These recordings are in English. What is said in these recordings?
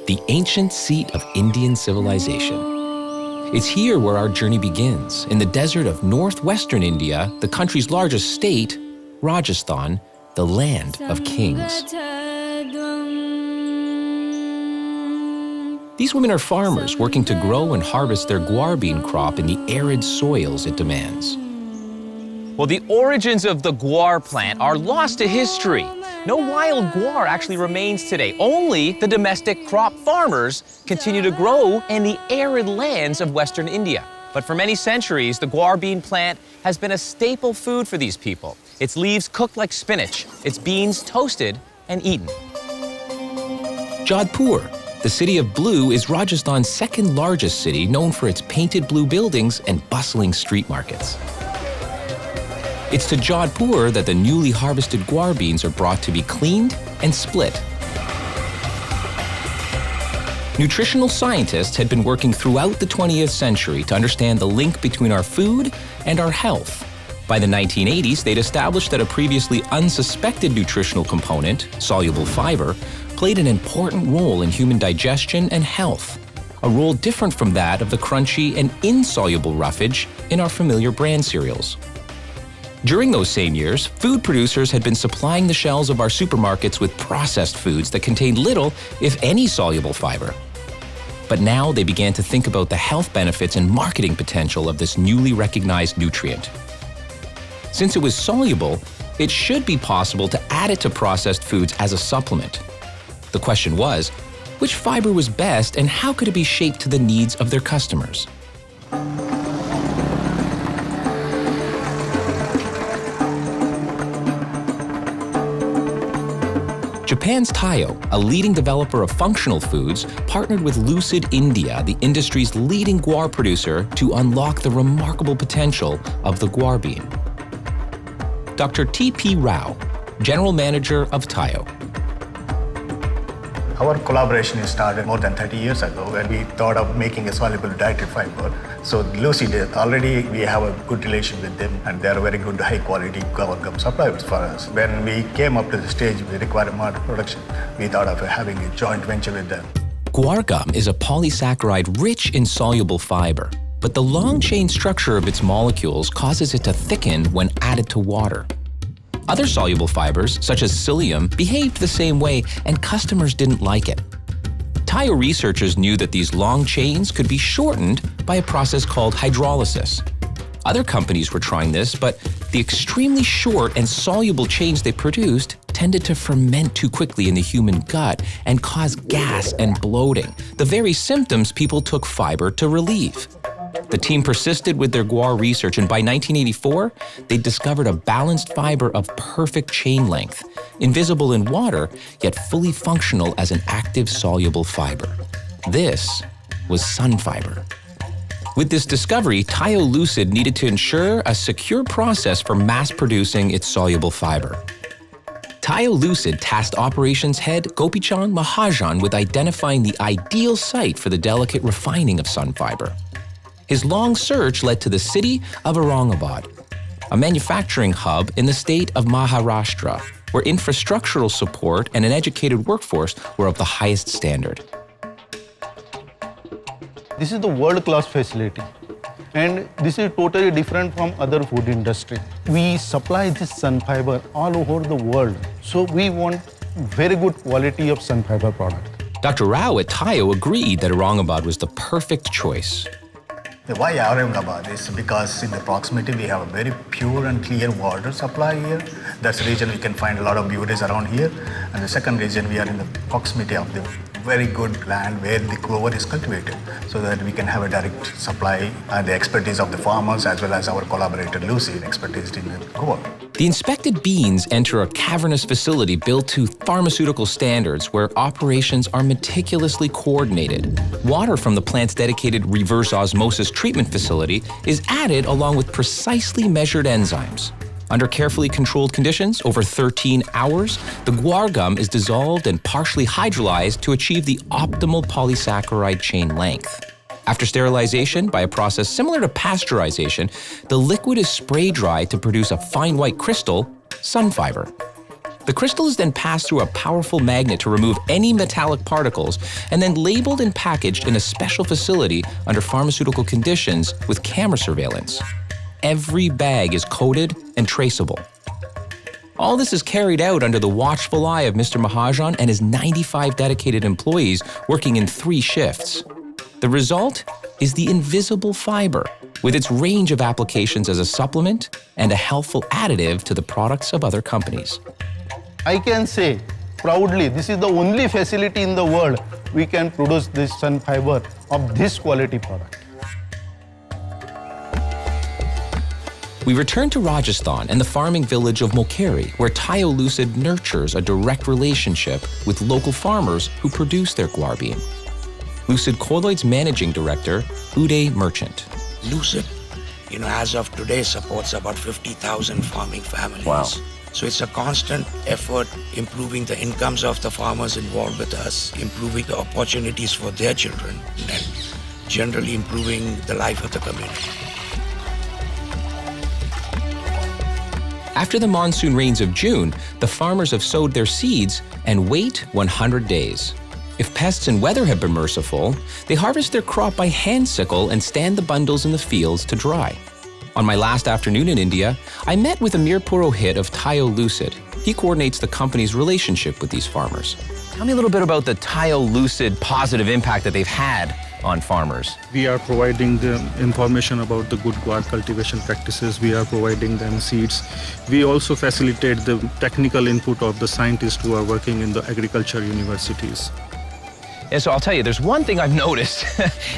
the ancient seat of Indian civilization. It's here where our journey begins, in the desert of northwestern India, the country's largest state, Rajasthan, the land of kings. These women are farmers working to grow and harvest their guar bean crop in the arid soils it demands. Well, the origins of the guar plant are lost to history. No wild guar actually remains today. Only the domestic crop farmers continue to grow in the arid lands of Western India. But for many centuries, the guar bean plant has been a staple food for these people. Its leaves cooked like spinach, its beans toasted and eaten. Jodhpur, the city of blue, is Rajasthan's second largest city, known for its painted blue buildings and bustling street markets. It's to Jodhpur that the newly harvested guar beans are brought to be cleaned and split. Nutritional scientists had been working throughout the 20th century to understand the link between our food and our health. By the 1980s, they'd established that a previously unsuspected nutritional component, soluble fiber, played an important role in human digestion and health, a role different from that of the crunchy and insoluble roughage in our familiar bran cereals. During those same years, food producers had been supplying the shelves of our supermarkets with processed foods that contained little, if any, soluble fiber. But now they began to think about the health benefits and marketing potential of this newly recognized nutrient. Since it was soluble, it should be possible to add it to processed foods as a supplement. The question was, which fiber was best and how could it be shaped to the needs of their customers? Japan's Taiyo, a leading developer of functional foods, partnered with Lucid India, the industry's leading guar producer, to unlock the remarkable potential of the guar bean. Dr. T.P. Rao, General Manager of Taiyo. Our collaboration started more than 30 years ago when we thought of making a soluble dietary fiber. So Lucid, already we have a good relation with them and they are very good high quality guar gum suppliers for us. When we came up to the stage we required more production, we thought of having a joint venture with them. Guar gum is a polysaccharide rich in soluble fiber, but the long chain structure of its molecules causes it to thicken when added to water. Other soluble fibers, such as psyllium, behaved the same way, and customers didn't like it. Taiyo researchers knew that these long chains could be shortened by a process called hydrolysis. Other companies were trying this, but the extremely short and soluble chains they produced tended to ferment too quickly in the human gut and cause gas and bloating, the very symptoms people took fiber to relieve. The team persisted with their guar research, and by 1984, they discovered a balanced fiber of perfect chain length, invisible in water, yet fully functional as an active soluble fiber. This was Sunfiber. With this discovery, Taiyo Lucid needed to ensure a secure process for mass-producing its soluble fiber. Taiyo Lucid tasked operations head Gopichan Mahajan with identifying the ideal site for the delicate refining of Sunfiber. His long search led to the city of Aurangabad, a manufacturing hub in the state of Maharashtra, where infrastructural support and an educated workforce were of the highest standard. This is the world-class facility, and this is totally different from other food industry. We supply this Sunfiber all over the world, so we want very good quality of Sunfiber product. Dr. Rao at Taiyo agreed that Aurangabad was the perfect choice. Why Aurangabad is because in the proximity we have a very pure and clear water supply here. That's the reason we can find a lot of beauties around here. And the second reason, we are in the proximity of the very good land where the clover is cultivated, so that we can have a direct supply and the expertise of the farmers as well as our collaborator Lucid expertise in the clover. The inspected beans enter a cavernous facility built to pharmaceutical standards where operations are meticulously coordinated. Water from the plant's dedicated reverse osmosis treatment facility is added along with precisely measured enzymes. Under carefully controlled conditions, over 13 hours, the guar gum is dissolved and partially hydrolyzed to achieve the optimal polysaccharide chain length. After sterilization, by a process similar to pasteurization, the liquid is spray dried to produce a fine white crystal, Sunfiber. The crystal is then passed through a powerful magnet to remove any metallic particles and then labeled and packaged in a special facility under pharmaceutical conditions with camera surveillance. Every bag is coded and traceable. All this is carried out under the watchful eye of Mr. Mahajan and his 95 dedicated employees working in 3 shifts. The result is the invisible fiber, with its range of applications as a supplement and a healthful additive to the products of other companies. I can say proudly, this is the only facility in the world we can produce this Sunfiber of this quality product. We return to Rajasthan and the farming village of Mokeri, where Taiyo Lucid nurtures a direct relationship with local farmers who produce their guar bean. Lucid Colloid's managing director, Uday Merchant. Lucid, as of today, supports about 50,000 farming families. Wow. So it's a constant effort improving the incomes of the farmers involved with us, improving the opportunities for their children, and generally improving the life of the community. After the monsoon rains of June, the farmers have sowed their seeds and wait 100 days. If pests and weather have been merciful, they harvest their crop by hand sickle and stand the bundles in the fields to dry. On my last afternoon in India, I met with Amir Purohit of Taiyo Lucid. He coordinates the company's relationship with these farmers. Tell me a little bit about the Taiyo Lucid positive impact that they've had on farmers. We are providing them information about the good guar cultivation practices. We are providing them seeds. We also facilitate the technical input of the scientists who are working in the agriculture universities. And so I'll tell you, there's one thing I've noticed.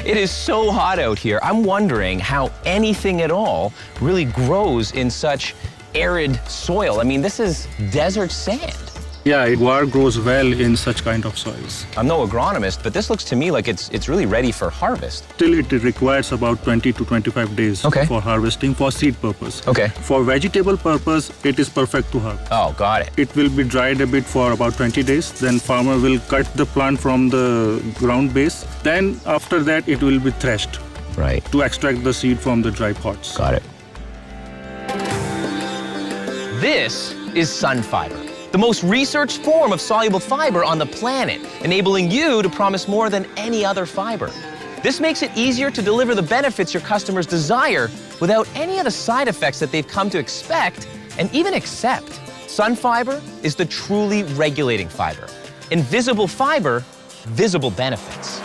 It is so hot out here. I'm wondering how anything at all really grows in such arid soil. I mean, this is desert sand. Yeah, guar grows well in such kind of soils. I'm no agronomist, but this looks to me like it's really ready for harvest. Still, it requires about 20 to 25 days for harvesting for seed purpose. Okay. For vegetable purpose, it is perfect to harvest. Oh, got it. It will be dried a bit for about 20 days. Then farmer will cut the plant from the ground base. Then after that, it will be threshed. Right. To extract the seed from the dry pods. Got it. This is Sunfiber, the most researched form of soluble fiber on the planet, enabling you to promise more than any other fiber. This makes it easier to deliver the benefits your customers desire without any of the side effects that they've come to expect and even accept. Sunfiber is the truly regulating fiber. Invisible fiber, visible benefits.